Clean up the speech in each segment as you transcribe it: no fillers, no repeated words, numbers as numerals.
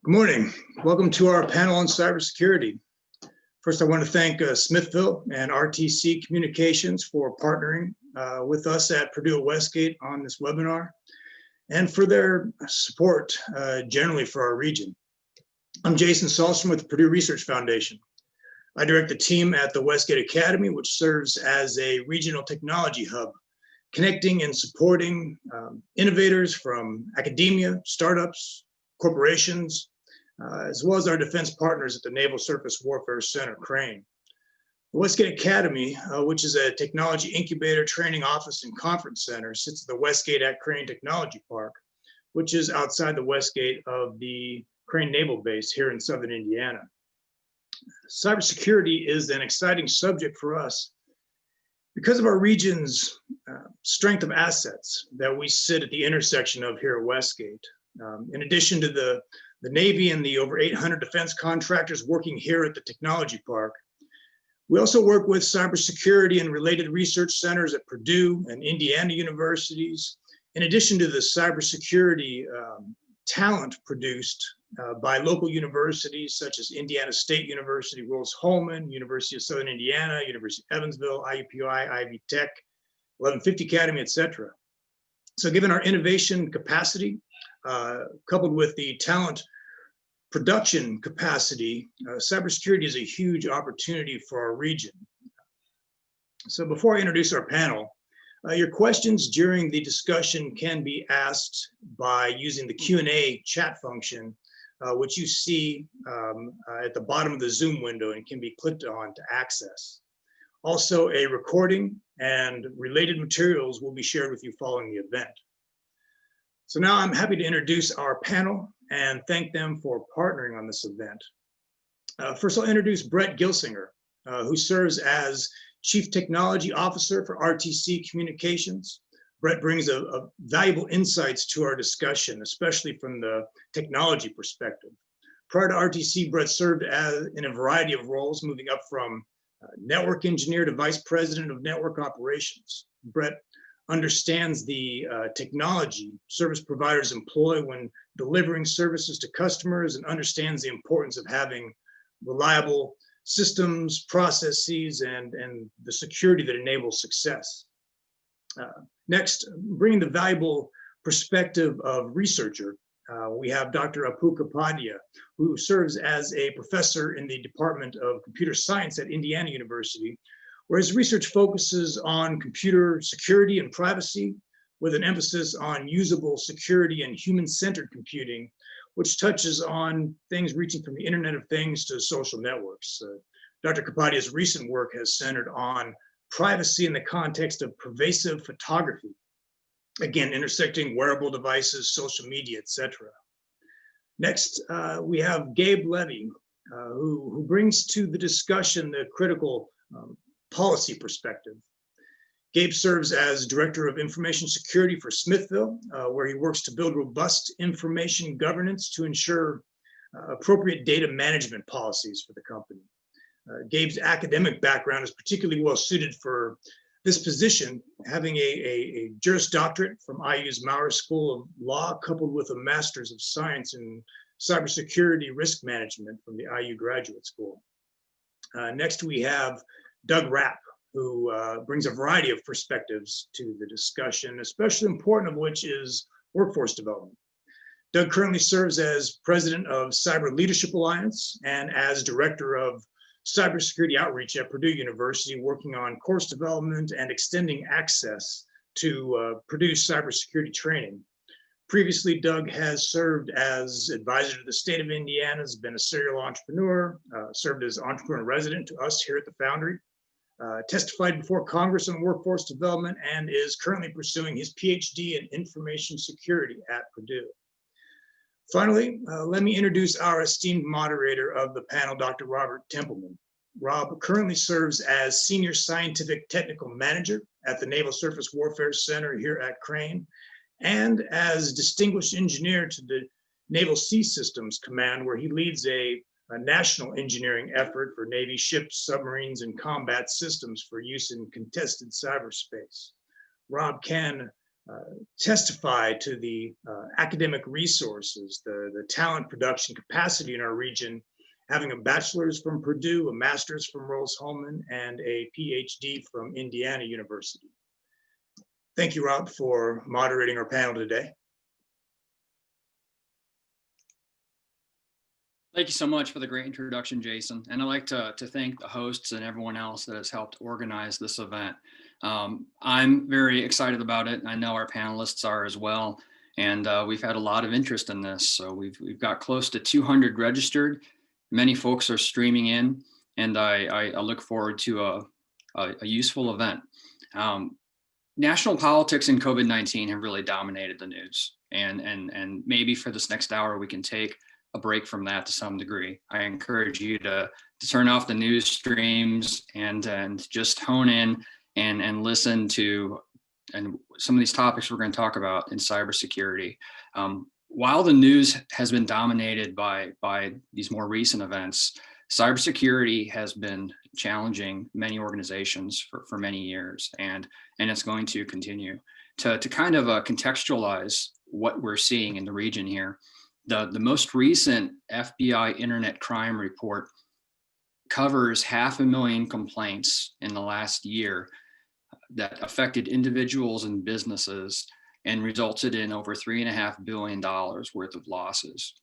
Good morning. Welcome to our panel on cybersecurity. First, I want to thank Smithville and RTC Communications for partnering with us at Purdue Westgate on this webinar and for their support generally for our region. I'm Jason Salstrom with the Purdue Research Foundation. I direct the team at the Westgate Academy, which serves as a regional technology hub, connecting and supporting innovators from academia, startups, corporations, as well as our defense partners at the Naval Surface Warfare Center, Crane. The Westgate Academy, which is a technology incubator, training office, and conference center, sits at the Westgate at Crane Technology Park, which is outside the Westgate of the Crane Naval Base here in southern Indiana. Cybersecurity is an exciting subject for us because of our region's strength of assets that we sit at the intersection of here at Westgate. In addition to the Navy and the over 800 defense contractors working here at the Technology Park, we also work with cybersecurity and related research centers at Purdue and Indiana universities, in addition to the cybersecurity talent produced by local universities such as Indiana State University, Rose-Hulman, University of Southern Indiana, University of Evansville, IUPUI, Ivy Tech, 1150 Academy, etc. So given our innovation capacity, coupled with the talent production capacity, cybersecurity is a huge opportunity for our region. So before I introduce our panel, your questions during the discussion can be asked by using the Q&A chat function, which you see at the bottom of the Zoom window and can be clicked on to access. Also, a recording and related materials will be shared with you following the event. So now I'm happy to introduce our panel and thank them for partnering on this event. First, I'll introduce Brett Gilsinger, who serves as Chief Technology Officer for RTC Communications. Brett brings valuable insights to our discussion, especially from the technology perspective. Prior to RTC, Brett served in a variety of roles, moving up from network engineer to vice president of network operations. Brett understands the technology service providers employ when delivering services to customers and understands the importance of having reliable systems, processes, and the security that enables success. Next, bringing the valuable perspective of researcher, we have Dr. Apu Kapadia, who serves as a professor in the Department of Computer Science at Indiana University, where his research focuses on computer security and privacy, with an emphasis on usable security and human-centered computing, which touches on things reaching from the Internet of Things to social networks. Dr. Kapadia's recent work has centered on privacy in the context of pervasive photography, again, intersecting wearable devices, social media, etc. Next, we have Gabe Levy, who brings to the discussion the critical policy perspective. Gabe serves as Director of Information Security for Smithville, where he works to build robust information governance to ensure appropriate data management policies for the company. Gabe's academic background is particularly well suited for this position, having a Juris Doctorate from IU's Maurer School of Law, coupled with a Master's of Science in Cybersecurity Risk Management from the IU Graduate School. Next, we have Doug Rapp, who brings a variety of perspectives to the discussion, especially important of which is workforce development. Doug currently serves as president of Cyber Leadership Alliance and as director of cybersecurity outreach at Purdue University, working on course development and extending access to Purdue cybersecurity training. Previously, Doug has served as advisor to the state of Indiana, has been a serial entrepreneur, served as entrepreneur in resident to us here at the Foundry, testified before Congress on workforce development, and is currently pursuing his Ph.D. in information security at Purdue. Finally, let me introduce our esteemed moderator of the panel, Dr. Robert Templeman. Rob currently serves as Senior Scientific Technical Manager at the Naval Surface Warfare Center here at Crane, and as Distinguished Engineer to the Naval Sea Systems Command, where he leads a national engineering effort for Navy ships, submarines, and combat systems for use in contested cyberspace. Rob can testify to the academic resources, the talent production capacity in our region, having a bachelor's from Purdue, a master's from Rose-Hulman, and a Ph.D. from Indiana University. Thank you, Rapp, for moderating our panel today. Thank you so much for the great introduction, Jason. And I'd like to thank the hosts and everyone else that has helped organize this event. I'm very excited about it. I know our panelists are as well. And we've had a lot of interest in this. So we've got close to 200 registered. Many folks are streaming in, and I look forward to a useful event. National politics and COVID-19 have really dominated the news. And maybe for this next hour, we can take a break from that to some degree. I encourage you to turn off the news streams and just hone in and listen to some of these topics we're going to talk about in cybersecurity. While the news has been dominated by these more recent events, cybersecurity has been challenging many organizations for many years, and it's going to continue. To kind of contextualize what we're seeing in the region here, the most recent FBI Internet Crime Report covers 500,000 complaints in the last year that affected individuals and businesses and resulted in over $3.5 billion worth of losses.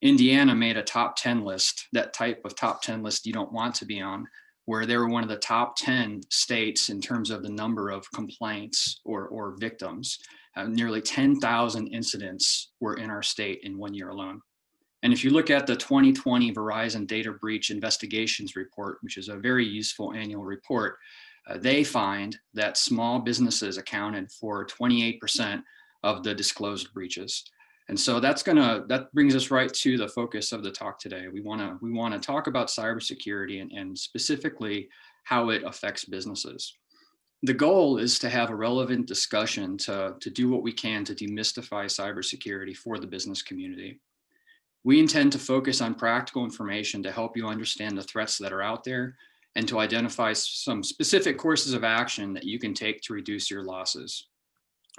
Indiana made a top 10 list, that type of top 10 list you don't want to be on, where they were one of the top 10 states in terms of the number of complaints or victims. Nearly 10,000 incidents were in our state in 1 year alone. And if you look at the 2020 Verizon Data Breach Investigations Report, which is a very useful annual report, they find that small businesses accounted for 28% of the disclosed breaches. And so that brings us right to the focus of the talk today. We want to talk about cybersecurity and specifically how it affects businesses. The goal is to have a relevant discussion to do what we can to demystify cybersecurity for the business community. We intend to focus on practical information to help you understand the threats that are out there and to identify some specific courses of action that you can take to reduce your losses.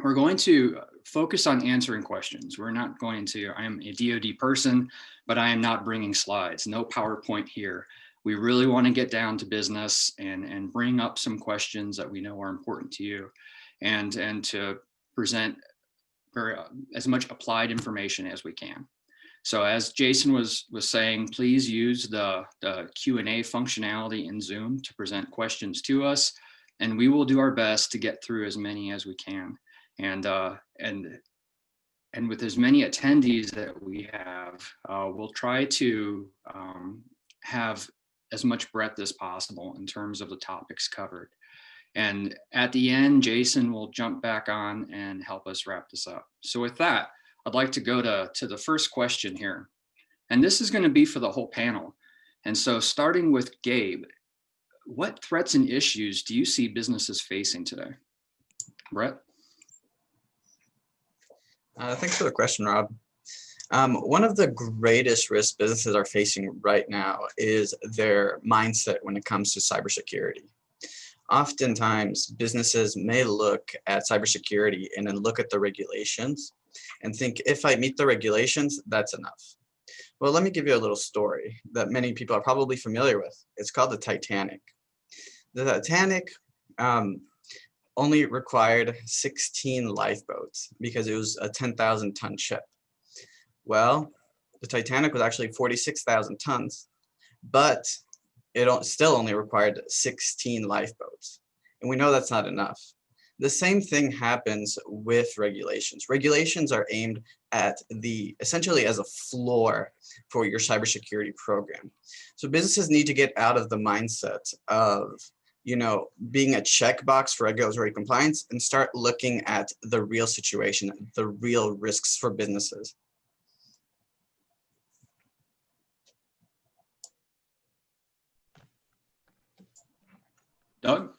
We're going to focus on answering questions. We're not going to, I'm a DoD person, but I am not bringing slides, no PowerPoint here. We really want to get down to business and bring up some questions that we know are important to you and to present as much applied information as we can. So as Jason was saying, please use the Q&A functionality in Zoom to present questions to us, and we will do our best to get through as many as we can. And with as many attendees that we have, we'll try to have as much breadth as possible in terms of the topics covered. And at the end, Jason will jump back on and help us wrap this up. So with that, I'd like to go to the first question here. And this is going to be for the whole panel. And so starting with Gabe, what threats and issues do you see businesses facing today? Brett? Thanks for the question, Rob. One of the greatest risks businesses are facing right now is their mindset when it comes to cybersecurity. Oftentimes, businesses may look at cybersecurity and then look at the regulations and think, if I meet the regulations, that's enough. Well, let me give you a little story that many people are probably familiar with. It's called the Titanic. The Titanic only required 16 lifeboats because it was a 10,000-ton ship. Well, the Titanic was actually 46,000 tons, but it still only required 16 lifeboats. And we know that's not enough. The same thing happens with regulations. Regulations are aimed at essentially as a floor for your cybersecurity program. So businesses need to get out of the mindset of, being a checkbox for regulatory compliance and start looking at the real situation, the real risks for businesses. Doug?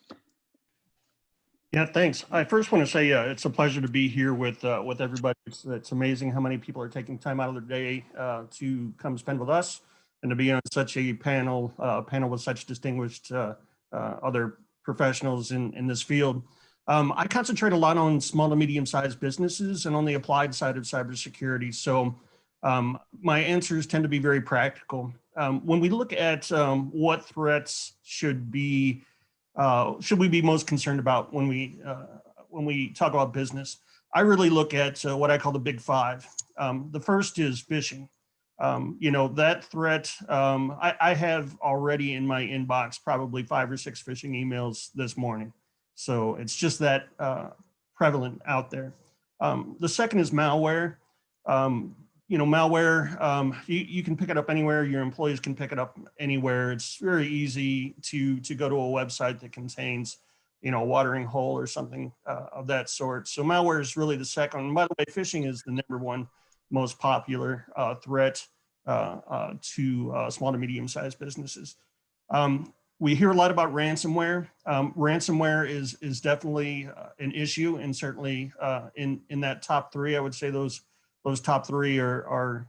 Yeah, thanks. I first want to say it's a pleasure to be here with everybody. It's amazing how many people are taking time out of their day to come spend with us and to be on such a panel with such distinguished other professionals in this field. I concentrate a lot on small to medium-sized businesses and on the applied side of cybersecurity. So my answers tend to be very practical. When we look at what threats should we be most concerned about when we talk about business, I really look at what I call the big five. The first is phishing. That threat, I have already in my inbox probably 5 or 6 phishing emails this morning. So it's just that prevalent out there. The second is malware. Malware, you can pick it up anywhere. Your employees can pick it up anywhere. It's very easy to go to a website that contains, a watering hole or something of that sort. So malware is really the second. And by the way, phishing is the number one most popular threat to small to medium-sized businesses. We hear a lot about ransomware. Ransomware is definitely an issue, and certainly in that top 3, I would say those top 3 are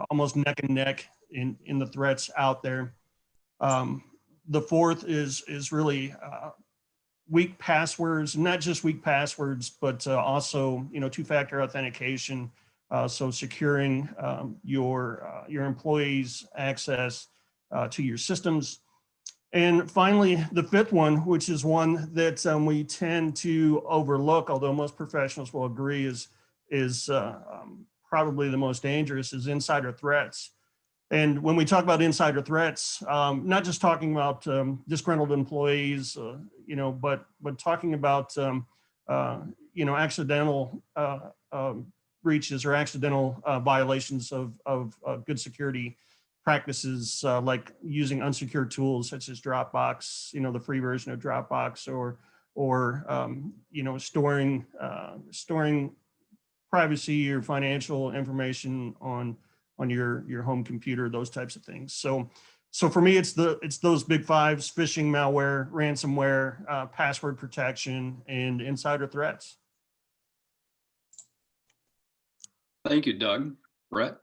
almost neck and neck in the threats out there. The fourth is really weak passwords, not just weak passwords, but also two-factor authentication. So securing your employees' access to your systems. And finally, the fifth one, which is one that we tend to overlook, although most professionals will agree is probably the most dangerous, is insider threats. And when we talk about insider threats, not just talking about disgruntled employees, but talking about accidental breaches or accidental violations of good security practices, like using unsecured tools such as Dropbox, the free version of Dropbox, or storing privacy or financial information on your home computer, those types of things. So for me, it's those big fives: phishing, malware, ransomware, password protection, and insider threats. Thank you, Doug. Brett?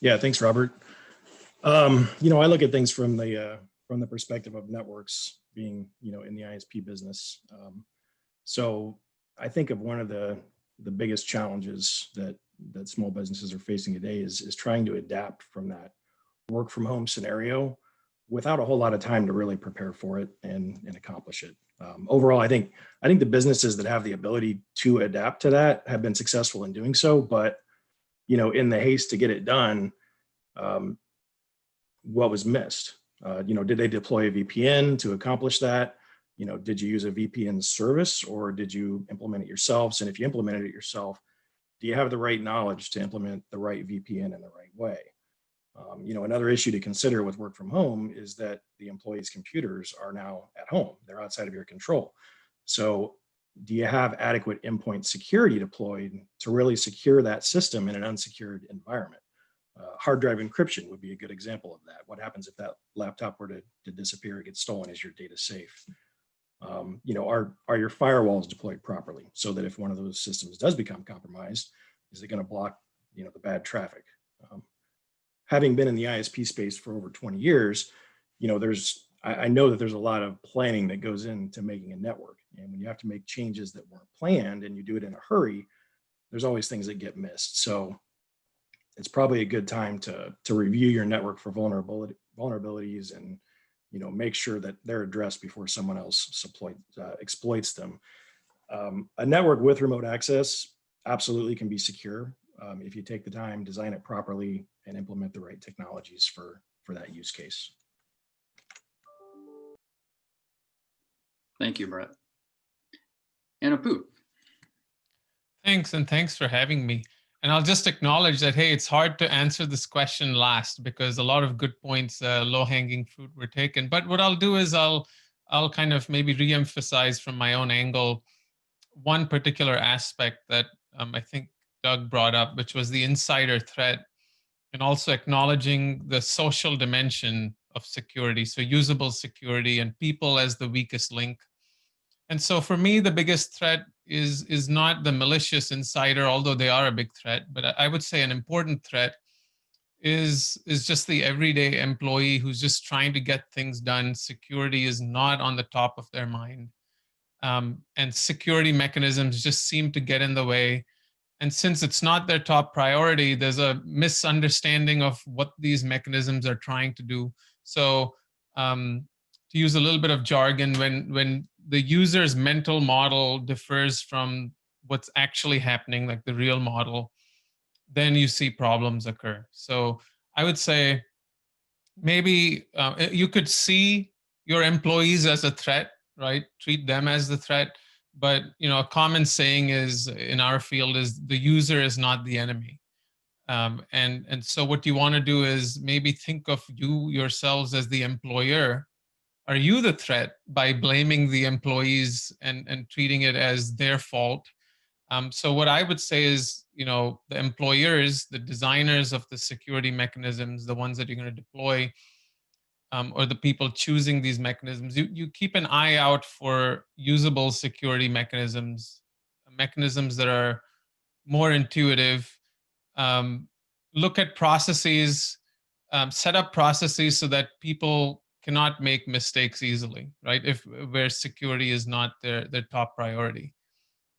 Yeah, thanks, Robert. I look at things from the perspective of networks being, in the ISP business. So I think of one of the biggest challenges that small businesses are facing today is trying to adapt from that work from home scenario without a whole lot of time to really prepare for it and accomplish it. Overall, I think the businesses that have the ability to adapt to that have been successful in doing so, but in the haste to get it done, what was missed? Did they deploy a VPN to accomplish that? Did you use a VPN service, or did you implement it yourselves? And if you implemented it yourself, do you have the right knowledge to implement the right VPN in the right way? Another issue to consider with work from home is that the employees' computers are now at home. They're outside of your control. So do you have adequate endpoint security deployed to really secure that system in an unsecured environment? Hard drive encryption would be a good example of that. What happens if that laptop were to disappear or get stolen? Is your data safe? Are your firewalls deployed properly so that if one of those systems does become compromised, is it going to block the bad traffic? Having been in the ISP space for over 20 years, I know that there's a lot of planning that goes into making a network. And when you have to make changes that weren't planned and you do it in a hurry, there's always things that get missed. So it's probably a good time to review your network for vulnerabilities and make sure that they're addressed before someone else exploits them. A network with remote access absolutely can be secure if you take the time, design it properly, and implement the right technologies for that use case. Thank you, Brett. And Apu. Thanks, and thanks for having me. And I'll just acknowledge that, hey, it's hard to answer this question last because a lot of good points, low-hanging fruit were taken. But what I'll do is I'll kind of maybe re-emphasize from my own angle one particular aspect that I think Doug brought up, which was the insider threat, and also acknowledging the social dimension of security, so usable security and people as the weakest link. And so for me, the biggest threat is not the malicious insider, although they are a big threat, but I would say an important threat is just the everyday employee who's just trying to get things done. Security is not on the top of their mind. And security mechanisms just seem to get in the way. And since it's not their top priority, there's a misunderstanding of what these mechanisms are trying to do. So to use a little bit of jargon, when the user's mental model differs from what's actually happening, like the real model, then you see problems occur. So I would say maybe you could see your employees as a threat, right? Treat them as the threat. But a common saying is in our field is the user is not the enemy. And so what you want to do is maybe think of you yourselves as the employer. Are you the threat by blaming the employees and treating it as their fault? So what I would say is, the employers, the designers of the security mechanisms, the ones that you're going to deploy, or the people choosing these mechanisms, you keep an eye out for usable security mechanisms that are more intuitive. Look at processes, set up processes so that people cannot make mistakes easily, right? Where security is not their top priority.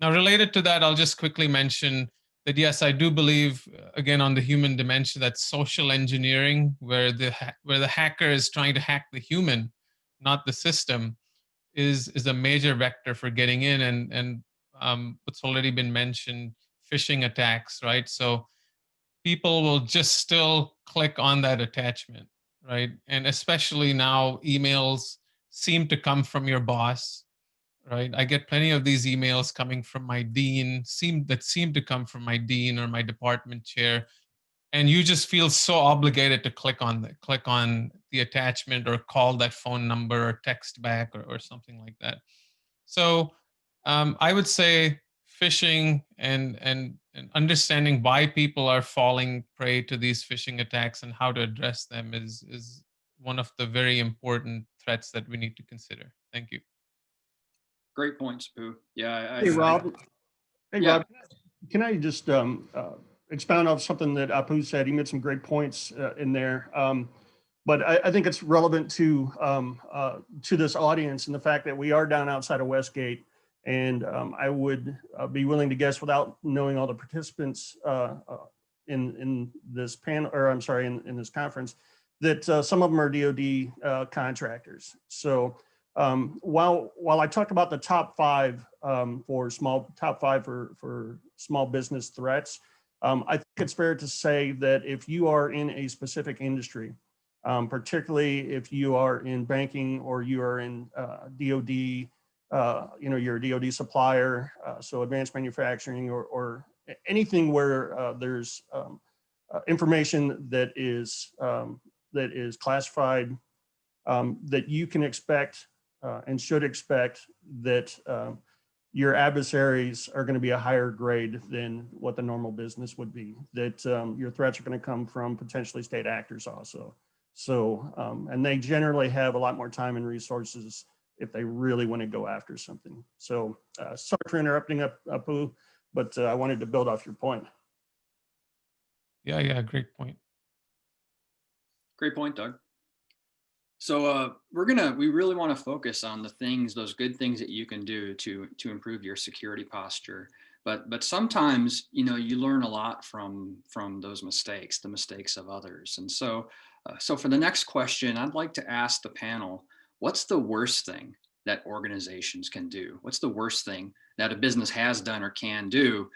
Now, related to that, I'll just quickly mention that, yes, I do believe, again, on the human dimension, that social engineering, where the hacker is trying to hack the human, not the system, is a major vector for getting in. And what's already been mentioned, phishing attacks, right? So people will just still click on that attachment, right? And especially now, emails seem to come from your boss, right? I get plenty of these emails coming from my dean, seem to come from my dean or my department chair, and you just feel so obligated to click on the attachment or call that phone number or text back or something like that. So I would say phishing and understanding why people are falling prey to these phishing attacks and how to address them is one of the very important threats that we need to consider. Thank you. Great points, Apu. Yeah. Hey, Rob. Yeah. Rob, can I just expound on something that Apu said? He made some great points in there. But I think it's relevant to this audience and the fact that we are down outside of Westgate. And I would be willing to guess, without knowing all the participants in this panel, or I'm sorry, in this conference, that some of them are DoD contractors. So while I talked about the top five for small business threats, I think it's fair to say that if you are in a specific industry, particularly if you are in banking or you are in DoD, you're a DoD supplier, so advanced manufacturing or anything where there's information that is classified, that you can expect and should expect that your adversaries are going to be a higher grade than what the normal business would be, that your threats are going to come from potentially state actors also. So, and they generally have a lot more time and resources if they really want to go after something. So sorry for interrupting, Apu, but I wanted to build off your point. Yeah, great point. Great point, Doug. So we really want to focus on those good things that you can do to improve your security posture. But sometimes, you learn a lot from those mistakes, the mistakes of others. And so for the next question, I'd like to ask the panel, what's the worst thing that organizations can do? What's the worst thing that a business has done or can do,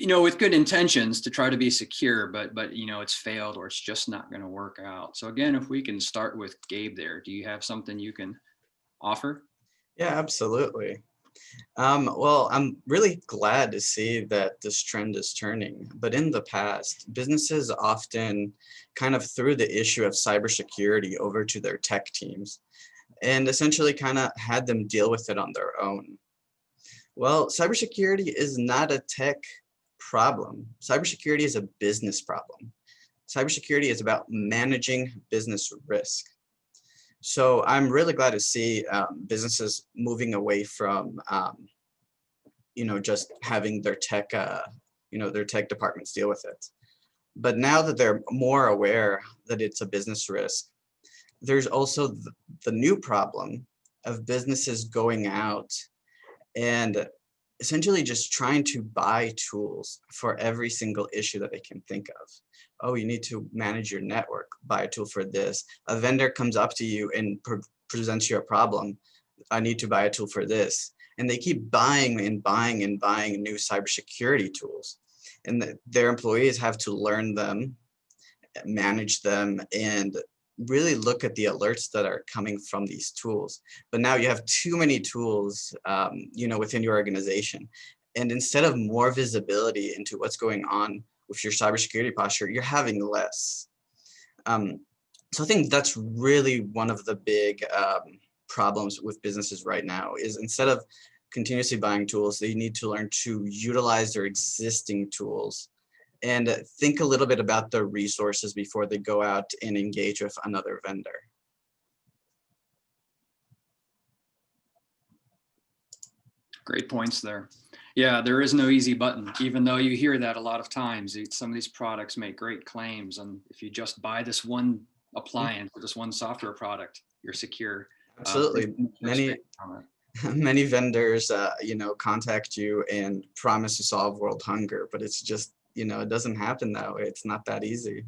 with good intentions to try to be secure, but it's failed or it's just not going to work out? So again, if we can start with Gabe there, do you have something you can offer? Yeah, absolutely. Well, I'm really glad to see that this trend is turning, but in the past, businesses often kind of threw the issue of cybersecurity over to their tech teams and essentially kind of had them deal with it on their own. Well, cybersecurity is not a tech problem. Cybersecurity is a business problem. Cybersecurity is about managing business risk. So I'm really glad to see businesses moving away from, just having their tech, their tech departments deal with it. But now that they're more aware that it's a business risk, there's also the new problem of businesses going out and essentially just trying to buy tools for every single issue that they can think of. Oh, you need to manage your network, buy a tool for this. A vendor comes up to you and presents you a problem. I need to buy a tool for this. And they keep buying and buying and buying new cybersecurity tools. And their employees have to learn them, manage them, and really look at the alerts that are coming from these tools. But now you have too many tools, within your organization. And instead of more visibility into what's going on with your cybersecurity posture, you're having less. So I think that's really one of the big problems with businesses right now is instead of continuously buying tools, they need to learn to utilize their existing tools and think a little bit about the resources before they go out and engage with another vendor. Great points there. Yeah, there is no easy button, even though you hear that a lot of times. Some of these products make great claims, and if you just buy this one appliance or this one software product, you're secure. Absolutely. Many vendors, contact you and promise to solve world hunger, but it's just, it doesn't happen that way. It's not that easy.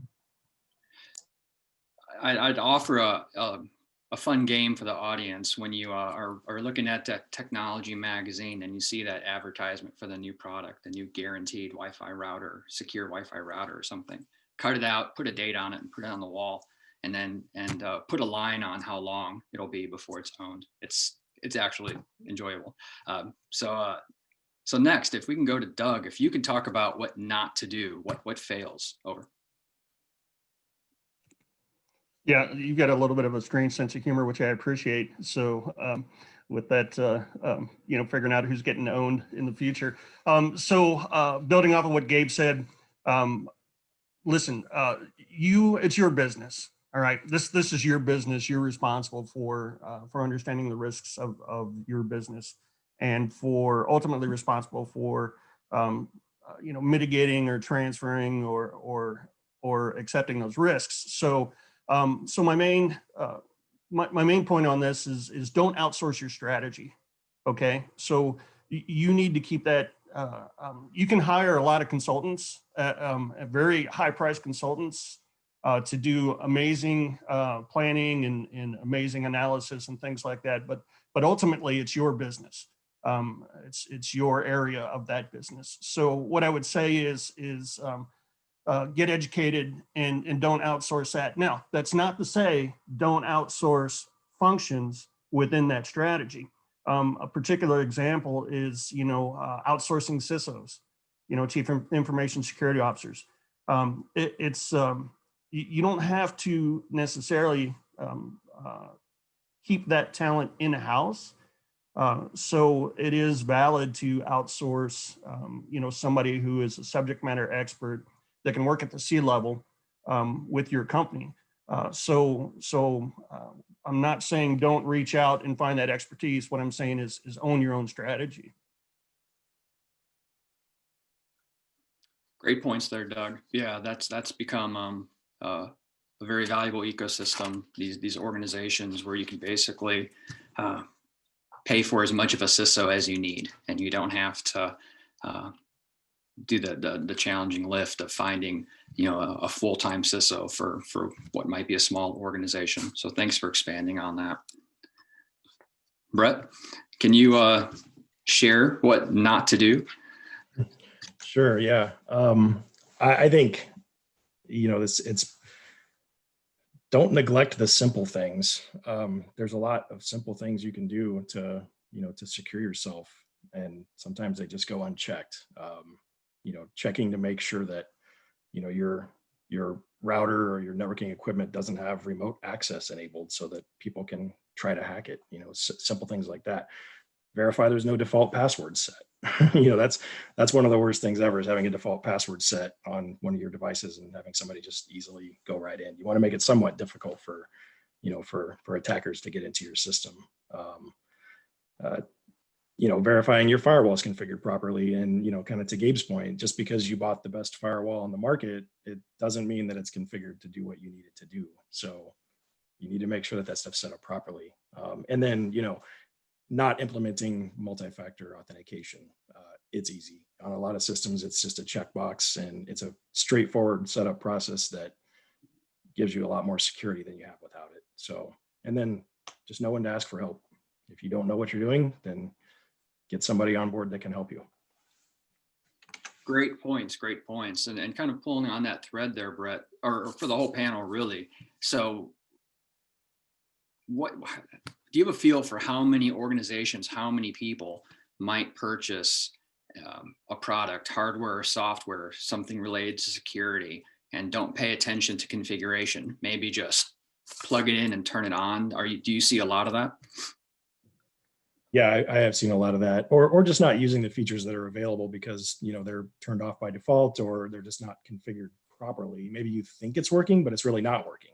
I'd offer a fun game for the audience when you are looking at that technology magazine and you see that advertisement for the new product, the new guaranteed Wi-Fi router, secure Wi-Fi router or something. Cut it out, put a date on it, and put it on the wall, and then put a line on how long it'll be before it's owned. It's actually enjoyable. So next, if we can go to Doug, if you can talk about what not to do, what fails. Over. Yeah, you've got a little bit of a strange sense of humor, which I appreciate. So with that, figuring out who's getting owned in the future. Building off of what Gabe said, listen, it's your business. All right, this is your business. You're responsible for understanding the risks of your business, and for ultimately responsible for mitigating or transferring or accepting those risks. So my main point on this is don't outsource your strategy. Okay, so you need to keep that. You can hire a lot of consultants, very high-priced consultants, to do amazing planning and amazing analysis and things like that. But ultimately, it's your business. It's your area of that business. So what I would say is get educated and don't outsource that. Now, that's not to say don't outsource functions within that strategy. A particular example is, outsourcing CISOs, Chief Information Security Officers. You don't have to necessarily keep that talent in-house. So it is valid to outsource, somebody who is a subject matter expert that can work at the C-level with your company. So I'm not saying don't reach out and find that expertise. What I'm saying is own your own strategy. Great points there, Doug. Yeah, that's become a very valuable ecosystem. These organizations where you can basically pay for as much of a CISO as you need, and you don't have to do the challenging lift of finding a full-time CISO for what might be a small organization. So thanks for expanding on that. Brett, can you share what not to do? Sure. Yeah. I think, it's don't neglect the simple things. There's a lot of simple things you can do to secure yourself. And sometimes they just go unchecked. Checking to make sure that, your router or your networking equipment doesn't have remote access enabled so that people can try to hack it, simple things like that. Verify there's no default password set. That's one of the worst things ever, is having a default password set on one of your devices and having somebody just easily go right in. You want to make it somewhat difficult for attackers to get into your system. verifying your firewall is configured properly. And, kind of to Gabe's point, just because you bought the best firewall on the market, it doesn't mean that it's configured to do what you need it to do. So you need to make sure that that stuff's set up properly. And then, not implementing multi-factor authentication. It's easy. On a lot of systems, it's just a checkbox, and it's a straightforward setup process that gives you a lot more security than you have without it. So, and then just know when to ask for help. If you don't know what you're doing, then get somebody on board that can help you. Great points, and kind of pulling on that thread there, Brett, or for the whole panel, really. So what do you have a feel for how many organizations, how many people might purchase a product, hardware or software, something related to security, and don't pay attention to configuration? Maybe just plug it in and turn it on. Do you see a lot of that? Yeah, I have seen a lot of that, or just not using the features that are available because they're turned off by default, or they're just not configured properly. Maybe you think it's working, but it's really not working.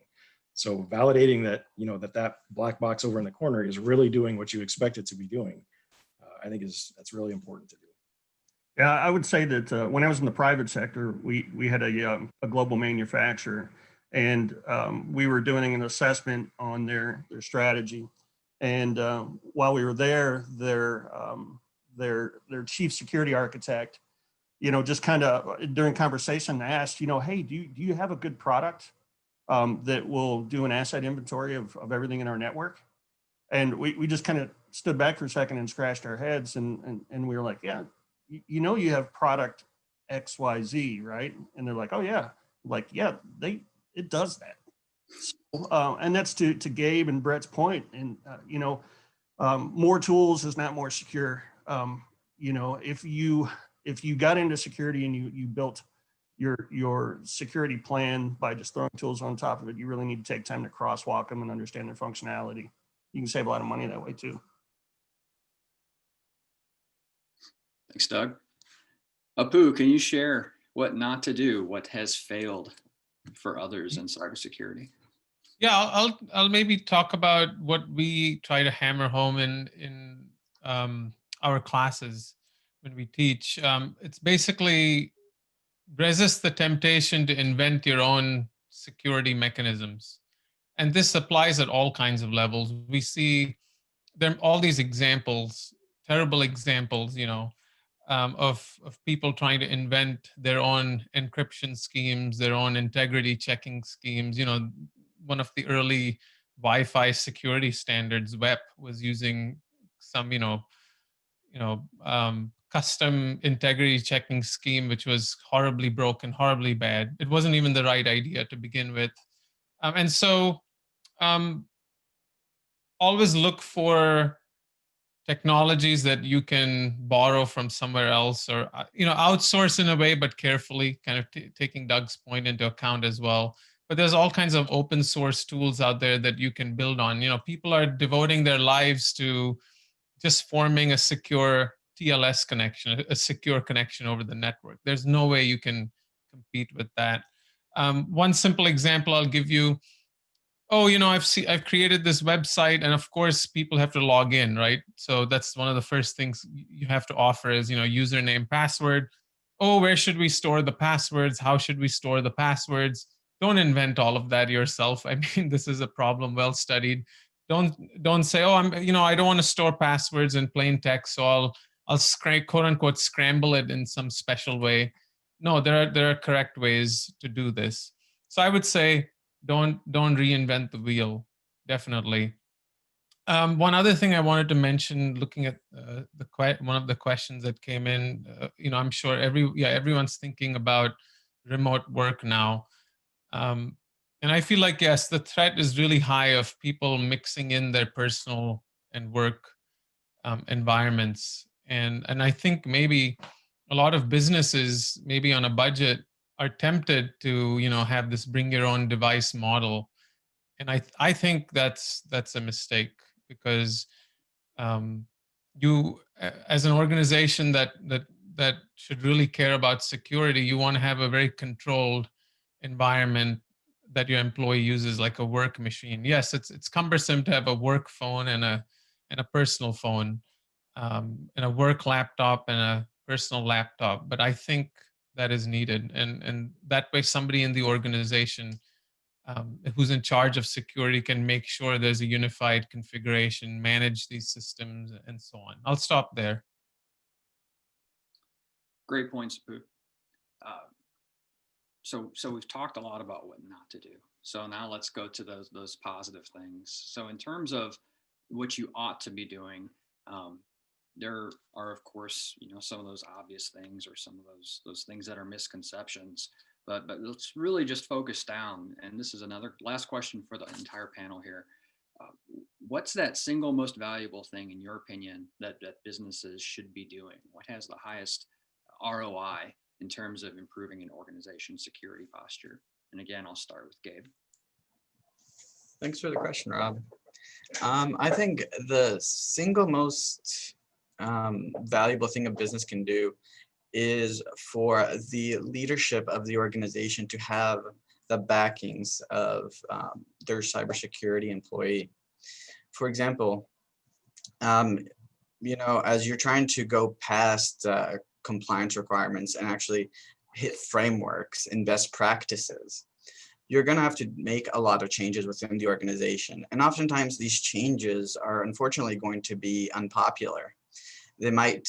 So validating that that black box over in the corner is really doing what you expect it to be doing, I think that's really important to do. Yeah, I would say that when I was in the private sector, we had a global manufacturer, and we were doing an assessment on their strategy. And while we were there, their chief security architect, just kind of during conversation asked, hey, do you have a good product that will do an asset inventory of everything in our network? And we just kind of stood back for a second and scratched our heads, and we were like, yeah, you have product XYZ, right? And they're like, oh yeah, like, yeah, it does that. So, and that's to Gabe and Brett's point. And more tools is not more secure. If you got into security and you built your security plan by just throwing tools on top of it, you really need to take time to crosswalk them and understand their functionality. You can save a lot of money that way too. Thanks, Doug. Apu, can you share what not to do, what has failed for others in cybersecurity? Yeah, I'll maybe talk about what we try to hammer home in our classes when we teach. It's basically resist the temptation to invent your own security mechanisms. And this applies at all kinds of levels. We see there are all these examples, terrible examples, of people trying to invent their own encryption schemes, their own integrity checking schemes. One of the early Wi-Fi security standards, WEP, was using some, custom integrity checking scheme, which was horribly broken, horribly bad. It wasn't even the right idea to begin with. And so always look for technologies that you can borrow from somewhere else, or outsource in a way, but carefully, kind of taking Doug's point into account as well. But there's all kinds of open source tools out there that you can build on. People are devoting their lives to just forming a secure TLS connection, a secure connection over the network. There's no way you can compete with that. One simple example I'll give you. I've created this website, and of course people have to log in, right? So that's one of the first things you have to offer is, username, password. Oh, where should we store the passwords? How should we store the passwords? Don't invent all of that yourself. I mean, this is a problem well studied. Don't say, oh, I don't want to store passwords in plain text, so I'll quote unquote scramble it in some special way. No, there are correct ways to do this. So I would say, don't reinvent the wheel, definitely. One other thing I wanted to mention, looking at one of the questions that came in, I'm sure everyone's thinking about remote work now. And I feel like, yes, the threat is really high of people mixing in their personal and work environments. And I think maybe a lot of businesses, maybe on a budget, are tempted to have this bring your own device model, and I think that's a mistake, because you, as an organization that should really care about security, you want to have a very controlled environment that your employee uses, like a work machine. Yes, it's cumbersome to have a work phone and a personal phone, in a work laptop and a personal laptop, but I think that is needed. And that way somebody in the organization who's in charge of security can make sure there's a unified configuration, manage these systems, and so on. I'll stop there. Great points, Apu. So we've talked a lot about what not to do. So now let's go to those positive things. So in terms of what you ought to be doing, there are, of course, some of those obvious things or some of those things that are misconceptions. But let's really just focus down. And this is another last question for the entire panel here. What's that single most valuable thing, in your opinion, that businesses should be doing? What has the highest ROI in terms of improving an organization's security posture? And again, I'll start with Gabe. Thanks for the question, Rob. I think the single most valuable thing a business can do is for the leadership of the organization to have the backings of their cybersecurity employee. For example, as you're trying to go past compliance requirements and actually hit frameworks and best practices, you're going to have to make a lot of changes within the organization. And oftentimes these changes are unfortunately going to be unpopular. They might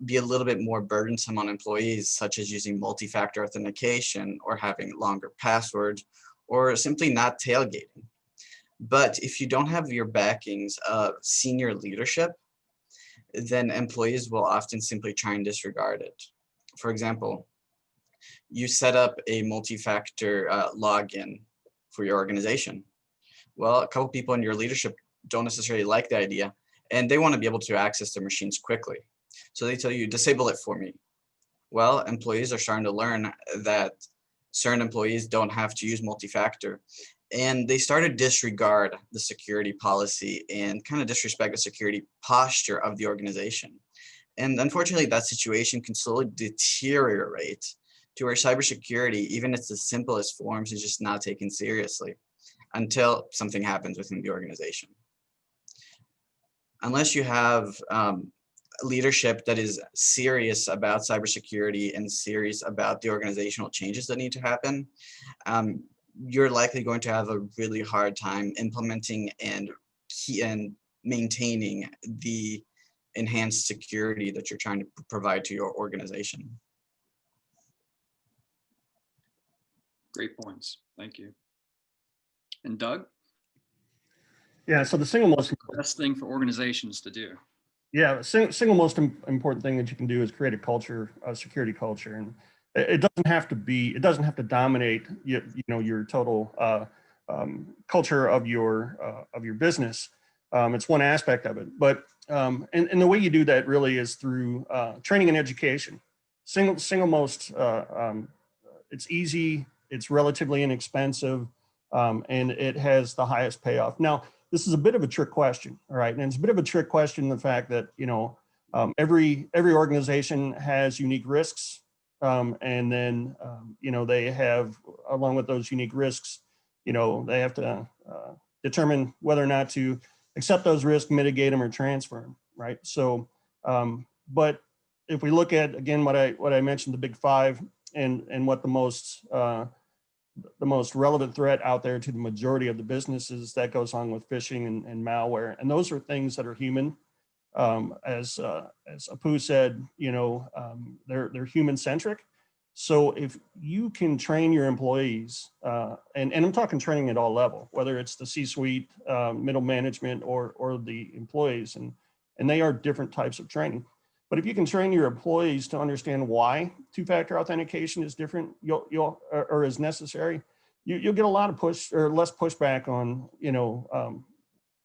be a little bit more burdensome on employees, such as using multi-factor authentication or having longer passwords or simply not tailgating. But if you don't have your backings of senior leadership, then employees will often simply try and disregard it. For example, you set up a multi-factor login for your organization. Well, a couple people in your leadership don't necessarily like the idea, and they want to be able to access their machines quickly. So they tell you, disable it for me. Well, employees are starting to learn that certain employees don't have to use multi-factor, and they start to disregard the security policy and kind of disrespect the security posture of the organization. And unfortunately, that situation can slowly deteriorate to where cybersecurity, even its the simplest forms, is just not taken seriously until something happens within the organization. Unless you have leadership that is serious about cybersecurity and serious about the organizational changes that need to happen, you're likely going to have a really hard time implementing and maintaining the enhanced security that you're trying to provide to your organization. Great points. Thank you. And Doug? Yeah, so the single most Best thing for organizations to do. Yeah, single most important thing that you can do is create a culture, a security culture, and it doesn't have to dominate your total culture of your business. It's one aspect of it, but and the way you do that really is through training and education. Single most it's easy, it's relatively inexpensive, and it has the highest payoff. Now, this is a bit of a trick question, all right? And it's a bit of a trick question in the fact that, every organization has unique risks. And then, they have, along with those unique risks, they have to determine whether or not to accept those risks, mitigate them, or transfer them, right? So, but if we look at, again, what I mentioned, the big five, and what the most relevant threat out there to the majority of the businesses, that goes on with phishing and malware. And those are things that are human. As Apu said, they're human centric. So if you can train your employees, and I'm talking training at all level, whether it's the C-suite, middle management, or the employees, and they are different types of training. But if you can train your employees to understand why two-factor authentication is different, or is necessary, you'll get a lot of less pushback on,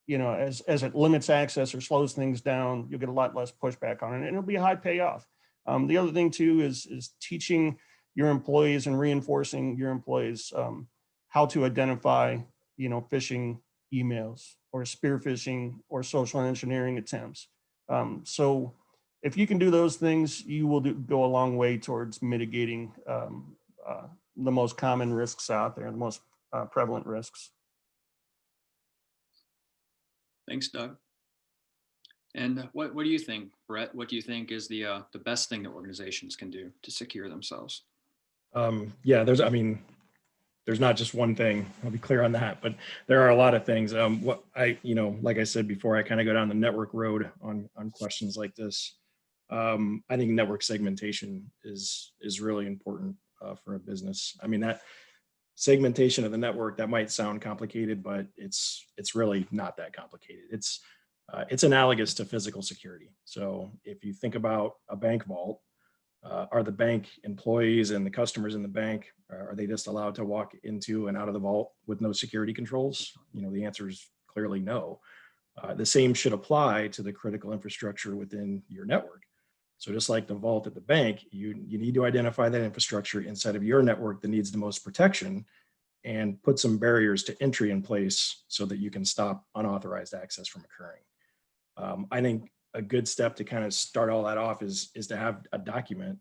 as it limits access or slows things down, you'll get a lot less pushback on it, and it'll be a high payoff. The other thing too is teaching your employees and reinforcing your employees how to identify, phishing emails or spear phishing or social engineering attempts. So if you can do those things, you will go a long way towards mitigating the most common risks out there, the most prevalent risks. Thanks, Doug. And what do you think, Brett? What do you think is the best thing that organizations can do to secure themselves? Yeah, there's not just one thing. I'll be clear on that, but there are a lot of things. What like I said before, I kind of go down the network road on questions like this. I think network segmentation is really important for a business. I mean, that segmentation of the network, that might sound complicated, but it's really not that complicated. It's analogous to physical security. So if you think about a bank vault, are the bank employees and the customers in the bank, are they just allowed to walk into and out of the vault with no security controls? The answer is clearly no. The same should apply to the critical infrastructure within your network. So just like the vault at the bank, you need to identify that infrastructure inside of your network that needs the most protection and put some barriers to entry in place so that you can stop unauthorized access from occurring. I think a good step to kind of start all that off is to have a document,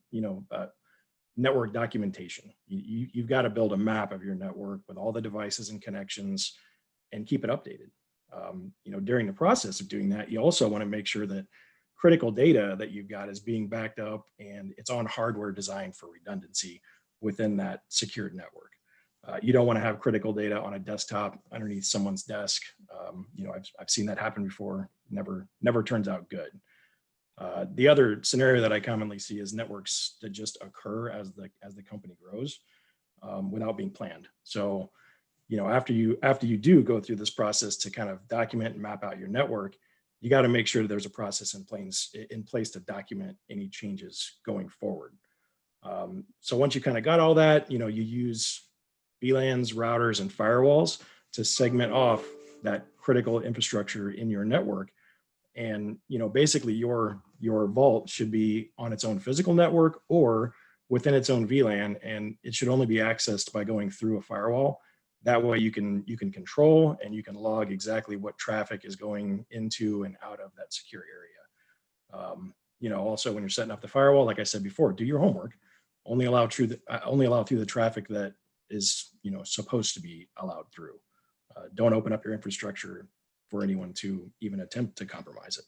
network documentation. You've got to build a map of your network with all the devices and connections and keep it updated. During the process of doing that, you also want to make sure that critical data that you've got is being backed up and it's on hardware designed for redundancy within that secured network. You don't want to have critical data on a desktop underneath someone's desk. I've seen that happen before. Never turns out good. The other scenario that I commonly see is networks that just occur as the company grows without being planned. So, after you do go through this process to kind of document and map out your network, you got to make sure that there's a process in place to document any changes going forward. So once you kind of got all that, you use VLANs, routers, and firewalls to segment off that critical infrastructure in your network. And basically your vault should be on its own physical network or within its own VLAN, and it should only be accessed by going through a firewall. That way you can control and you can log exactly what traffic is going into and out of that secure area. Also when you're setting up the firewall, like I said before, do your homework. Only allow through the traffic that is supposed to be allowed through. Don't open up your infrastructure for anyone to even attempt to compromise it.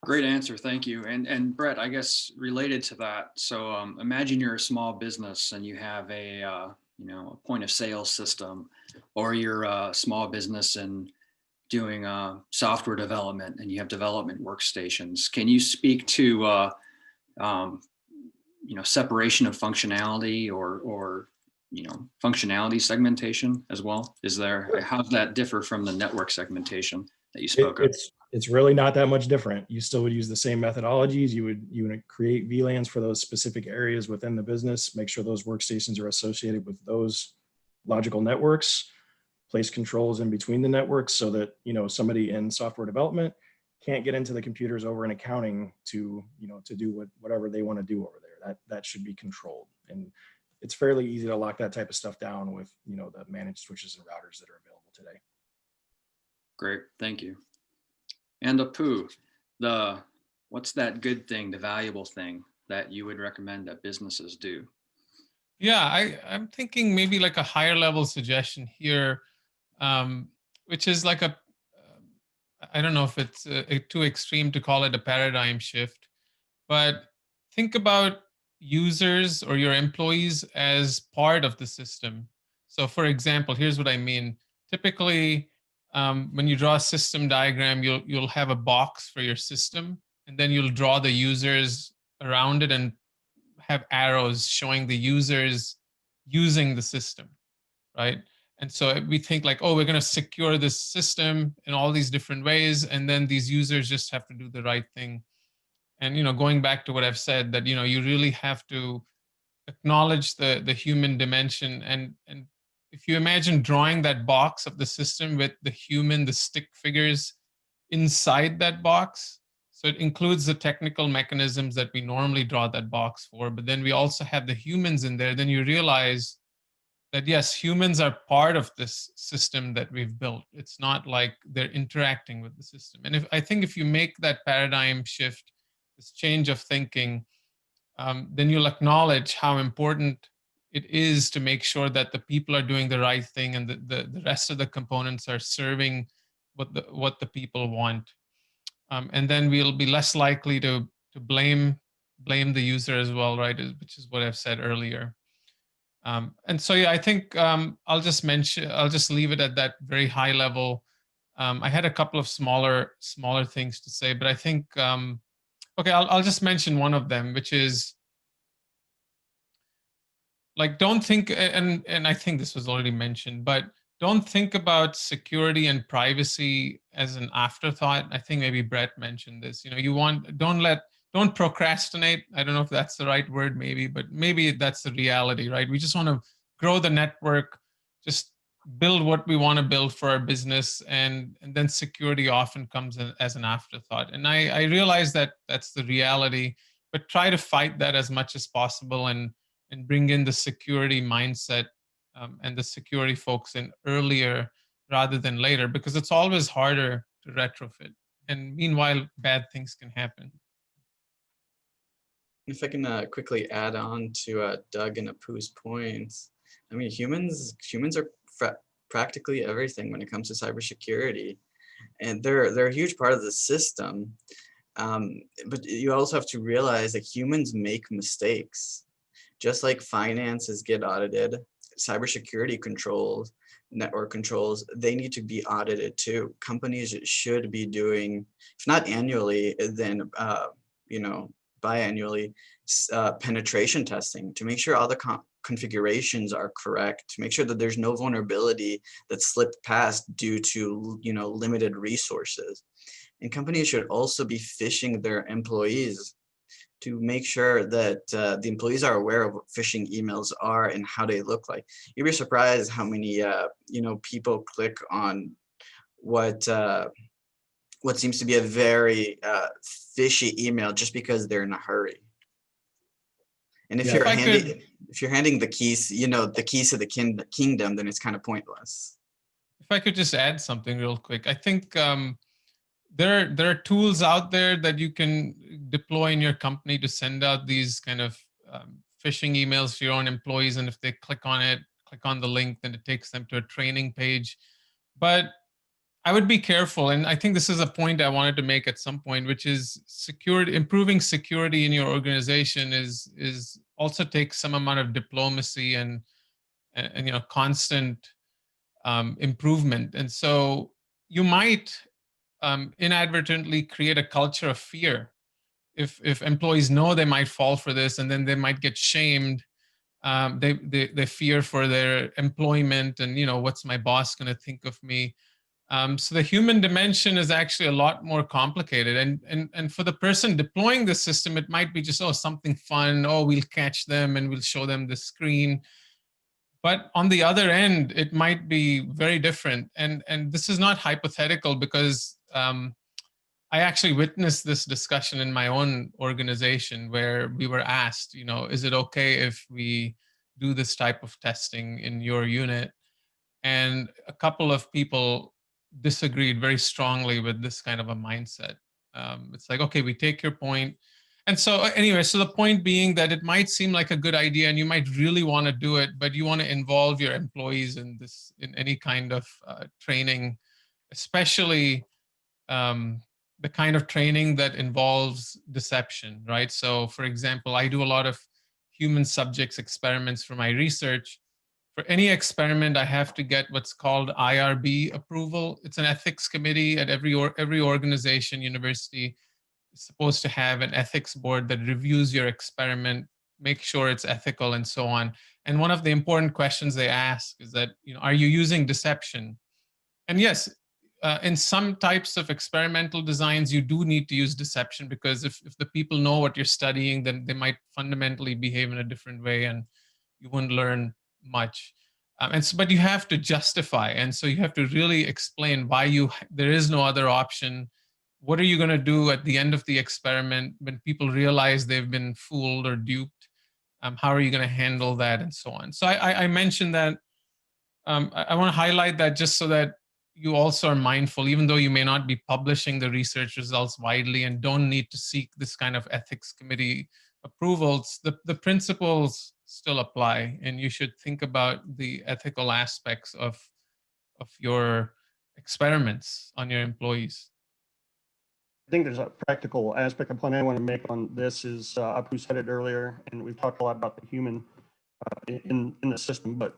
Great answer, thank you. And Brett, I guess related to that, so imagine you're a small business and you have a point of sale system, or you're a small business and doing software development and you have development workstations. Can you speak to separation of functionality or functionality segmentation as well? How does that differ from the network segmentation that you spoke of? It's really not that much different. You still would use the same methodologies. You would create VLANs for those specific areas within the business, make sure those workstations are associated with those logical networks, place controls in between the networks so that somebody in software development can't get into the computers over in accounting to do whatever they want to do over there. That should be controlled. And it's fairly easy to lock that type of stuff down with the managed switches and routers that are available today. Great, thank you. And Apu, what's that good thing, the valuable thing that you would recommend that businesses do? Yeah, I'm thinking maybe like a higher level suggestion here, which is like I don't know if it's too extreme to call it a paradigm shift, but think about users or your employees as part of the system. So for example, here's what I mean. Typically, when you draw a system diagram, you'll have a box for your system, and then you'll draw the users around it and have arrows showing the users using the system, right? And so we think like, oh, we're going to secure this system in all these different ways, and then these users just have to do the right thing. And going back to what I've said, that you really have to acknowledge the human dimension. And if you imagine drawing that box of the system with the human, the stick figures inside that box, so it includes the technical mechanisms that we normally draw that box for, but then we also have the humans in there, then you realize that yes, humans are part of this system that we've built. It's not like they're interacting with the system. And I think if you make that paradigm shift, this change of thinking, then you'll acknowledge how important it is to make sure that the people are doing the right thing and the rest of the components are serving what the people want, and then we'll be less likely to blame the user as well, right? Which is what I've said earlier. And so yeah, I think I'll just leave it at that very high level. I had a couple of smaller things to say, but I think okay, I'll just mention one of them, which is like, don't think, and I think this was already mentioned, but don't think about security and privacy as an afterthought. I think maybe Brett mentioned this. You know, don't procrastinate. I don't know if that's the right word, maybe, but maybe that's the reality, right? We just want to grow the network, just build what we want to build for our business, and then security often comes in as an afterthought. And I realize that that's the reality, but try to fight that as much as possible and bring in the security mindset and the security folks in earlier rather than later, because it's always harder to retrofit. And meanwhile, bad things can happen. If I can quickly add on to Doug and Apu's points, I mean, humans are practically everything when it comes to cybersecurity, and they're a huge part of the system. But you also have to realize that humans make mistakes. Just like finances get audited, cybersecurity controls, network controls, they need to be audited too. Companies should be doing, if not annually, then biannually, penetration testing to make sure all the configurations are correct, to make sure that there's no vulnerability that slipped past due to limited resources. And companies should also be phishing their employees to make sure that the employees are aware of what phishing emails are and how they look like. You'd be surprised how many people click on what seems to be a very fishy email just because they're in a hurry. And if you're handing the keys, the keys to the kingdom, then it's kind of pointless. If I could just add something real quick, I think there are tools out there that you can deploy in your company to send out these kind of phishing emails to your own employees. And if they click on the link, then it takes them to a training page. But I would be careful. And I think this is a point I wanted to make at some point, which is improving security in your organization is also takes some amount of diplomacy and constant improvement. And so you might inadvertently create a culture of fear. If employees know they might fall for this, and then they might get shamed, they fear for their employment, and what's my boss going to think of me? So the human dimension is actually a lot more complicated, and for the person deploying the system, it might be just something fun. We'll catch them and we'll show them the screen. But on the other end, it might be very different. And this is not hypothetical, because I actually witnessed this discussion in my own organization, where we were asked, is it okay if we do this type of testing in your unit? And a couple of people disagreed very strongly with this kind of a mindset. It's like, okay, we take your point. And so anyway, so the point being that it might seem like a good idea and you might really want to do it, but you want to involve your employees in any kind of training, especially the kind of training that involves deception, right? So for example, I do a lot of human subjects experiments for my research. For any experiment, I have to get what's called IRB approval. It's an ethics committee at every organization, university. Is supposed to have an ethics board that reviews your experiment, make sure it's ethical, and so on. And one of the important questions they ask is that, are you using deception? And yes, in some types of experimental designs, you do need to use deception, because if the people know what you're studying, then they might fundamentally behave in a different way and you wouldn't learn much. But you have to justify. And so you have to really explain why there is no other option. What are you going to do at the end of the experiment when people realize they've been fooled or duped? How are you going to handle that, and so on? So I mentioned that. I want to highlight that just so that you also are mindful, even though you may not be publishing the research results widely and don't need to seek this kind of ethics committee approvals, the principles still apply, and you should think about the ethical aspects of your experiments on your employees? I think there's a practical aspect of point I want to make on this is Apu said it earlier, and we've talked a lot about the human in the system, but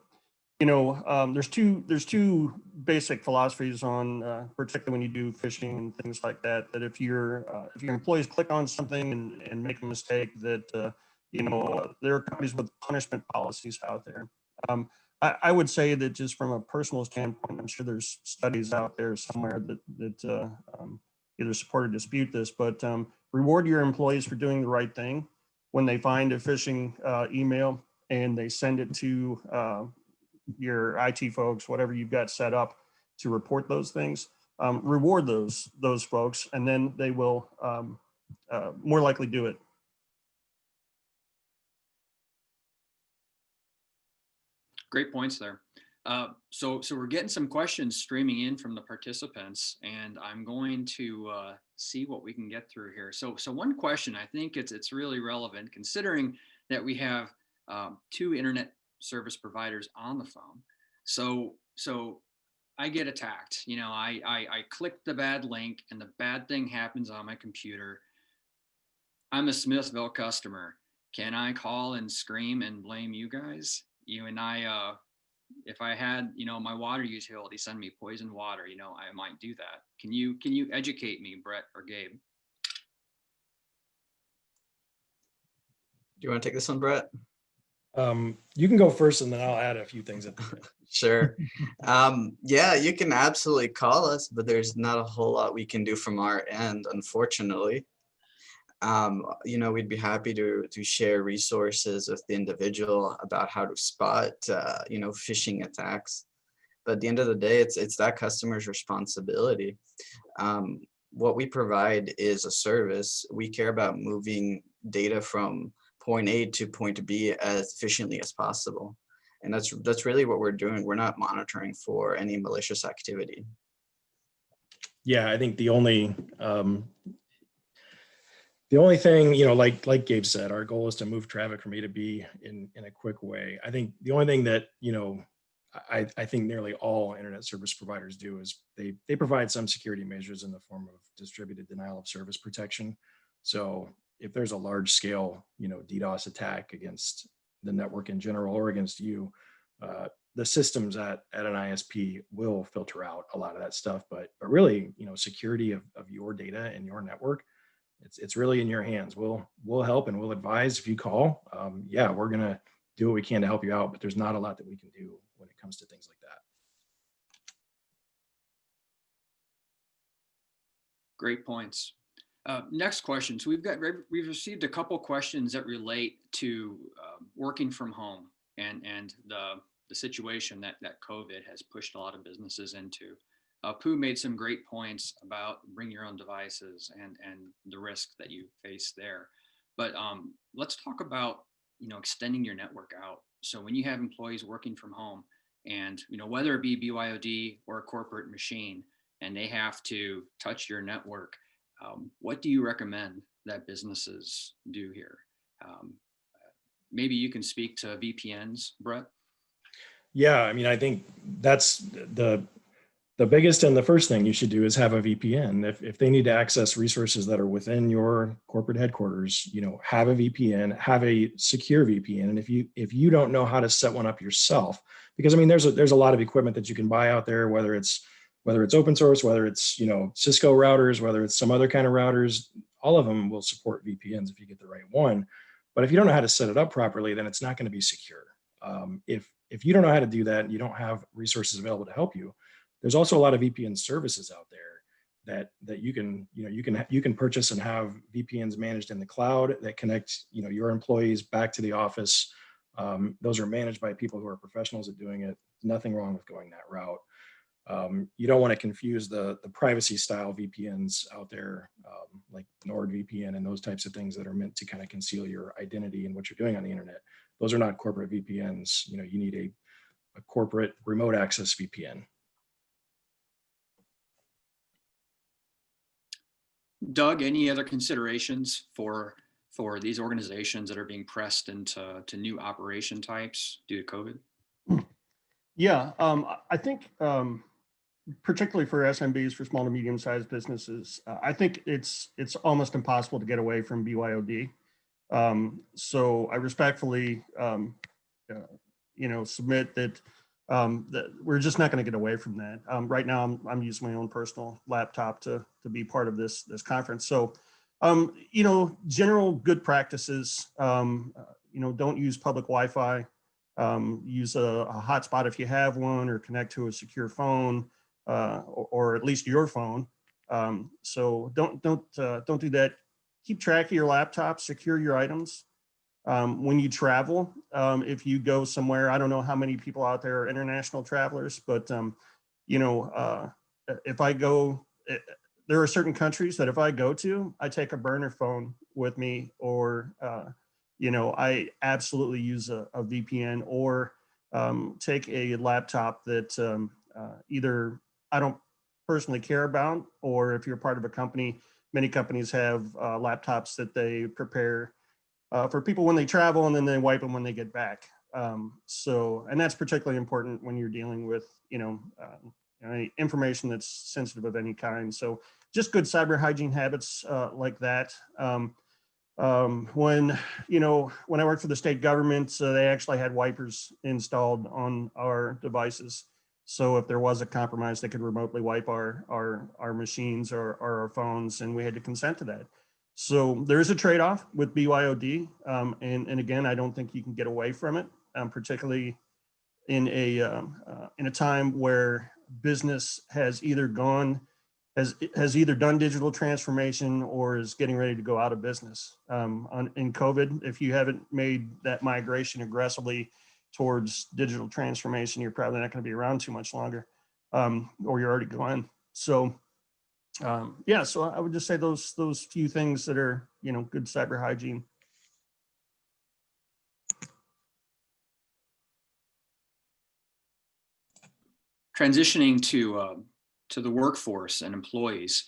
there's two basic philosophies on particularly when you do phishing and things like that. That if your employees click on something and make a mistake, that there are companies with punishment policies out there. I would say that just from a personal standpoint, I'm sure there's studies out there somewhere that either support or dispute this, but reward your employees for doing the right thing when they find a phishing email and they send it to your IT folks, whatever you've got set up to report those things. Reward those folks, and then they will more likely do it. Great points there. So we're getting some questions streaming in from the participants, and I'm going to see what we can get through here. So one question, I think it's really relevant considering that we have two internet service providers on the phone. So I get attacked. I click the bad link and the bad thing happens on my computer. I'm a Smithville customer. Can I call and scream and blame you guys? You and I, if I had, my water utility send me poisoned water, I might do that. Can you educate me, Brett or Gabe? Do you want to take this one, Brett? You can go first and then I'll add a few things at the end. Sure. Yeah, you can absolutely call us, but there's not a whole lot we can do from our end, unfortunately. We'd be happy to share resources with the individual about how to spot, phishing attacks. But at the end of the day, it's that customer's responsibility. What we provide is a service. We care about moving data from point A to point B as efficiently as possible. And that's really what we're doing. We're not monitoring for any malicious activity. Yeah, I think the only thing, like Gabe said, our goal is to move traffic from A to B in a quick way. I think the only thing that, I think nearly all internet service providers do is they provide some security measures in the form of distributed denial of service protection. So if there's a large scale, DDoS attack against the network in general or against you, the systems at an ISP will filter out a lot of that stuff. But really, security of your data and your network, it's really in your hands. We'll help and we'll advise if you call. Yeah, we're gonna do what we can to help you out, but there's not a lot that we can do when it comes to things like that. Great points. Next question. So we've received a couple questions that relate to working from home and the situation that COVID has pushed a lot of businesses into. Apu made some great points about bring your own devices and the risk that you face there. But let's talk about extending your network out. So when you have employees working from home, and whether it be BYOD or a corporate machine, and they have to touch your network, what do you recommend that businesses do here? Maybe you can speak to VPNs, Brett. Yeah, I think that's the biggest and the first thing you should do is have a VPN. If they need to access resources that are within your corporate headquarters, have a VPN, have a secure VPN. And if you don't know how to set one up yourself, because there's a lot of equipment that you can buy out there, whether it's open source, whether it's Cisco routers, whether it's some other kind of routers, all of them will support VPNs if you get the right one. But if you don't know how to set it up properly, then it's not going to be secure. If you don't know how to do that and you don't have resources available to help you, there's also a lot of VPN services out there that you can purchase and have VPNs managed in the cloud that connect your employees back to the office. Those are managed by people who are professionals at doing it. Nothing wrong with going that route. You don't want to confuse the privacy style VPNs out there, like NordVPN and those types of things that are meant to kind of conceal your identity and what you're doing on the internet. Those are not corporate VPNs. You need a corporate remote access VPN. Doug, any other considerations for these organizations that are being pressed into new operation types due to COVID? Yeah, I think particularly for SMBs, for small to medium-sized businesses, I think it's almost impossible to get away from BYOD. So I respectfully, submit that that we're just not going to get away from that. Right now, I'm using my own personal laptop to be part of this conference. So, general good practices. Don't use public Wi-Fi. Use a hotspot if you have one, or connect to a secure phone, or at least your phone. So don't do that. Keep track of your laptop. Secure your items. When you travel, if you go somewhere, I don't know how many people out there are international travelers, but if I go, there are certain countries that if I go to, I take a burner phone with me, or I absolutely use a VPN, or take a laptop that either I don't personally care about, or if you're part of a company, many companies have laptops that they prepare for people when they travel, and then they wipe them when they get back. And that's particularly important when you're dealing with, information that's sensitive of any kind. So just good cyber hygiene habits like that. When I worked for the state government, they actually had wipers installed on our devices. So if there was a compromise, they could remotely wipe our machines or our phones, and we had to consent to that. So there is a trade-off with BYOD, and again, I don't think you can get away from it, particularly in a time where business has either done digital transformation or is getting ready to go out of business. In COVID, if you haven't made that migration aggressively towards digital transformation, you're probably not going to be around too much longer, or you're already gone. So. So I would just say those few things that are, good cyber hygiene. Transitioning to the workforce and employees,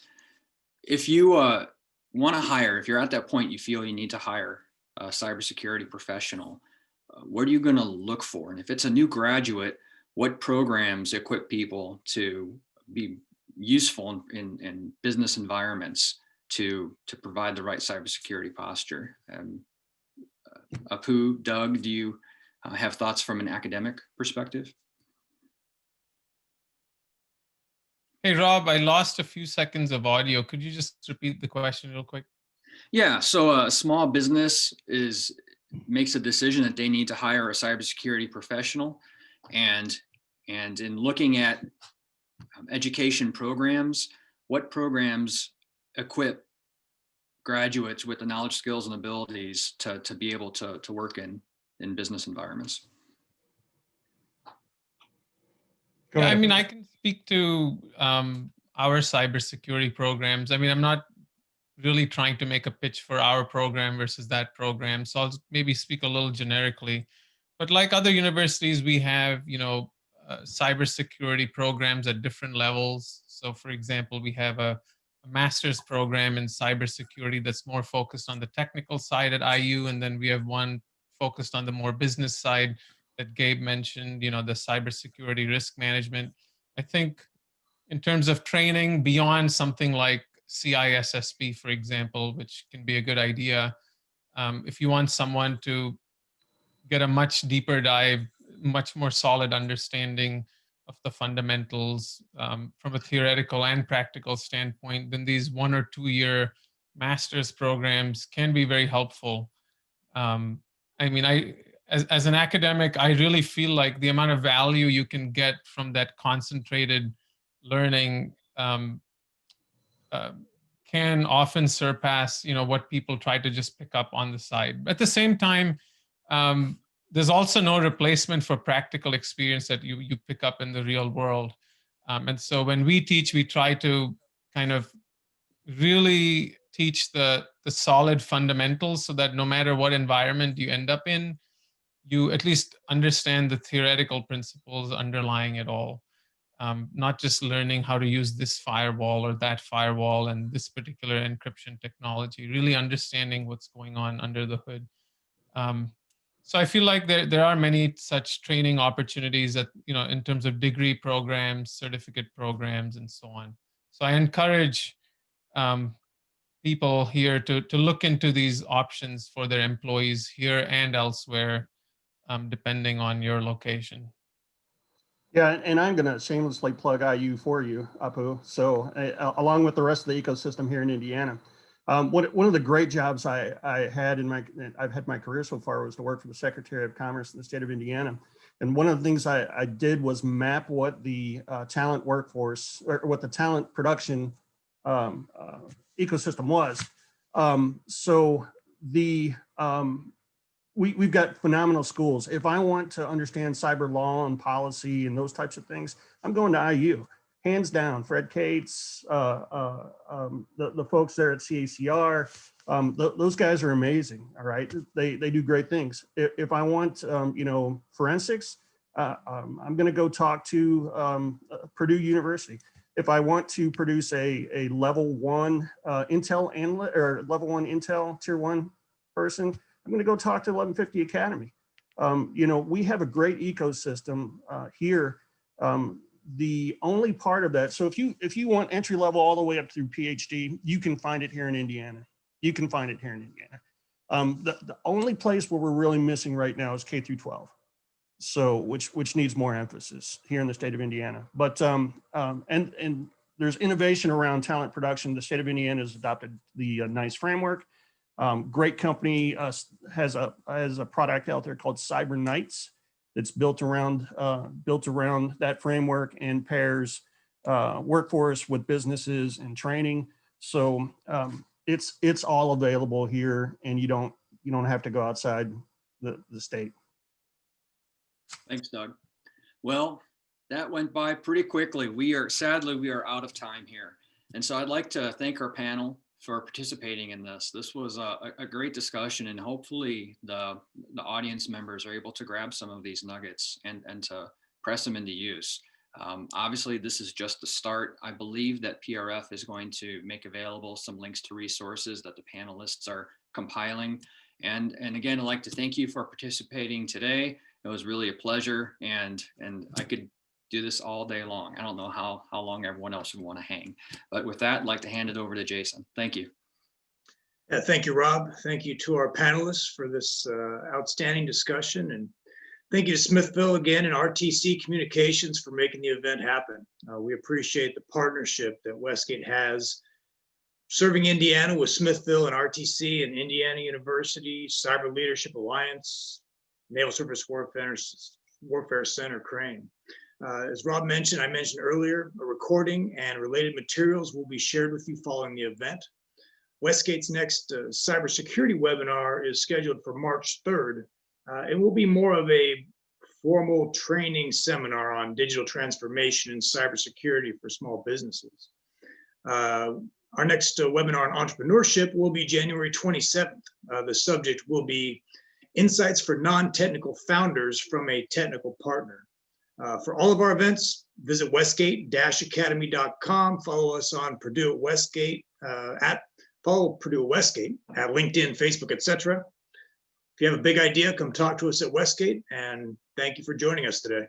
if you want to hire, if you're at that point, you feel you need to hire a cybersecurity professional, what are you going to look for? And if it's a new graduate, what programs equip people to be useful in business environments to provide the right cybersecurity posture? Apu, Doug, do you have thoughts from an academic perspective? Hey, Rob, I lost a few seconds of audio. Could you just repeat the question real quick? Yeah, so a small business makes a decision that they need to hire a cybersecurity professional, and in looking at education programs, what programs equip graduates with the knowledge, skills, and abilities to be able to work in business environments? Yeah, I mean, I can speak to our cybersecurity programs. I mean, I'm not really trying to make a pitch for our program versus that program, so I'll maybe speak a little generically. But like other universities, we have, cybersecurity programs at different levels. So for example, we have a master's program in cybersecurity that's more focused on the technical side at IU. And then we have one focused on the more business side that Gabe mentioned, the cybersecurity risk management. I think in terms of training beyond something like CISSP, for example, which can be a good idea, if you want someone to get a much deeper dive, much more solid understanding of the fundamentals from a theoretical and practical standpoint, then these 1 or 2 year master's programs can be very helpful. I mean, as an academic, I really feel like the amount of value you can get from that concentrated learning can often surpass, what people try to just pick up on the side. At the same time, there's also no replacement for practical experience that you pick up in the real world. And so when we teach, we try to kind of really teach the solid fundamentals so that no matter what environment you end up in, you at least understand the theoretical principles underlying it all. Not just learning how to use this firewall or that firewall and this particular encryption technology, really understanding what's going on under the hood. So I feel like there are many such training opportunities that, in terms of degree programs, certificate programs, and so on. So I encourage people here to look into these options for their employees here and elsewhere, depending on your location. Yeah, and I'm going to shamelessly plug IU for you, Apu. So along with the rest of the ecosystem here in Indiana, one of the great jobs I've had my career so far was to work for the Secretary of Commerce in the state of Indiana. And one of the things I did was map what the talent workforce or what the talent production ecosystem was. We've got phenomenal schools. If I want to understand cyber law and policy and those types of things, I'm going to IU, hands down. Fred Cates, the folks there at CACR, those guys are amazing. All right, they do great things. If I want, forensics, I'm going to go talk to Purdue University. If I want to produce a level 1 Intel analyst or level 1 Intel tier 1 person, I'm going to go talk to 1150 Academy. We have a great ecosystem here. The only part of that, so if you want entry level all the way up through Ph.D., you can find it here in Indiana. The only place where we're really missing right now is K through 12. So which needs more emphasis here in the state of Indiana. But and there's innovation around talent production. The state of Indiana has adopted the NICE framework. Great company has a product out there called Cyber Knights that's built around that framework and pairs workforce with businesses and training. So it's all available here, and you don't have to go outside the state. Thanks, Doug. Well, that went by pretty quickly. Sadly, we are out of time here. And so I'd like to thank our panel for participating in this. This was a great discussion, and hopefully the audience members are able to grab some of these nuggets and to press them into use. Obviously, this is just the start. I believe that PRF is going to make available some links to resources that the panelists are compiling. And again, I'd like to thank you for participating today. It was really a pleasure, and I could do this all day long. I don't know how long everyone else would want to hang. But with that, I'd like to hand it over to Jason. Thank you. Yeah, thank you, Rob. Thank you to our panelists for this outstanding discussion. And thank you to Smithville again and RTC Communications for making the event happen. We appreciate the partnership that Westgate has serving Indiana with Smithville and RTC and Indiana University, Cyber Leadership Alliance, Naval Surface Warfare Center, Crane. As Rob mentioned, I mentioned earlier, a recording and related materials will be shared with you following the event. Westgate's next cybersecurity webinar is scheduled for March 3rd. It will be more of a formal training seminar on digital transformation and cybersecurity for small businesses. Our next webinar on entrepreneurship will be January 27th. The subject will be Insights for Non-Technical Founders from a Technical Partner. For all of our events, visit westgate-academy.com. Follow us on Purdue at Westgate, follow Purdue at Westgate at LinkedIn, Facebook, etc. If you have a big idea, come talk to us at Westgate, and thank you for joining us today.